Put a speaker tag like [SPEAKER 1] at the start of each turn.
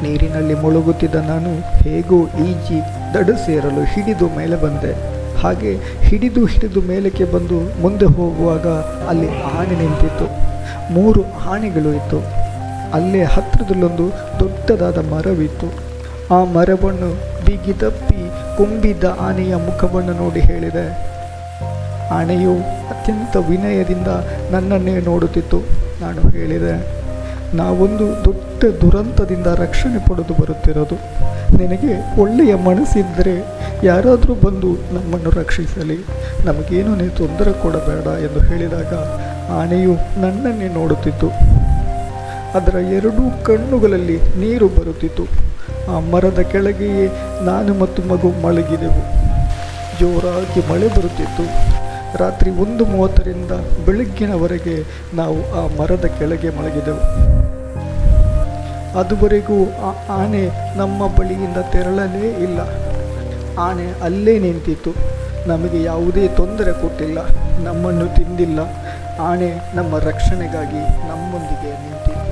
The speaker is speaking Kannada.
[SPEAKER 1] ನೀರಿನಲ್ಲಿ ಮುಳುಗುತ್ತಿದ್ದ ನಾನು ಹೇಗೋ ಈಜಿ ದಡ ಸೇರಲು ಹಿಡಿದು ಮೇಲೆ ಬಂದೆ. ಹಾಗೆ ಹಿಡಿದು ಮೇಲಕ್ಕೆ ಬಂದು ಮುಂದೆ ಹೋಗುವಾಗ ಅಲ್ಲಿ ಆನೆ ನಿಂತಿತ್ತು. 3 ಆನೆಗಳು ಇತ್ತು. ಅಲ್ಲೇ ಹತ್ತಿರದಲ್ಲೊಂದು ದೊಡ್ಡದಾದ ಮರವಿತ್ತು. ಆ ಮರವನ್ನು ಬಿಗಿ ತಪ್ಪಿ ಕೊಂಬಿದ್ದ ಆನೆಯ ಮುಖವನ್ನು ನೋಡಿ ಹೇಳಿದೆ. ಆನೆಯು ಅತ್ಯಂತ ವಿನಯದಿಂದ ನನ್ನನ್ನೇ ನೋಡುತ್ತಿತ್ತು. ನಾನು ಹೇಳಿದೆ, ನಾವೊಂದು ದೊಡ್ಡ ದುರಂತದಿಂದ ರಕ್ಷಣೆ ಪಡೆದು ಬರುತ್ತಿರೋದು. ನಿನಗೆ ಒಳ್ಳೆಯ ಮನಸ್ಸಿದ್ದರೆ ಯಾರಾದರೂ ಬಂದು ನಮ್ಮನ್ನು ರಕ್ಷಿಸಲಿ, ನಮಗೇನು ನೀನು ತೊಂದರೆ ಕೊಡಬೇಡ ಎಂದು ಹೇಳಿದಾಗ ಆನೆಯು ನನ್ನನ್ನೇ ನೋಡುತ್ತಿತ್ತು. ಅದರ 2 ಕಣ್ಣುಗಳಲ್ಲಿ ನೀರು ಬರುತ್ತಿತ್ತು. ಆ ಮರದ ಕೆಳಗೆಯೇ ನಾನು ಮತ್ತು ಮಗು ಮಲಗಿದೆವು. ಜೋರಾಗಿ ಮಳೆ ಬರುತ್ತಿತ್ತು. ರಾತ್ರಿ 1:30ರಿಂದ ಬೆಳಗ್ಗಿನವರೆಗೆ ನಾವು ಆ ಮರದ ಕೆಳಗೆ ಮಲಗಿದೆವು. ಅದುವರೆಗೂ ಆ ಆನೆ ನಮ್ಮ ಬಳಿಯಿಂದ ತೆರಳಲೇ ಇಲ್ಲ. ಆನೆ ಅಲ್ಲೇ ನಿಂತಿತ್ತು. ನಮಗೆ ಯಾವುದೇ ತೊಂದರೆ ಕೊಟ್ಟಿಲ್ಲ, ನಮ್ಮನ್ನು ತಿಂದಿಲ್ಲ. ಆನೆ ನಮ್ಮ ರಕ್ಷಣೆಗಾಗಿ ನಮ್ಮೊಂದಿಗೆ ನಿಂತಿತ್ತು.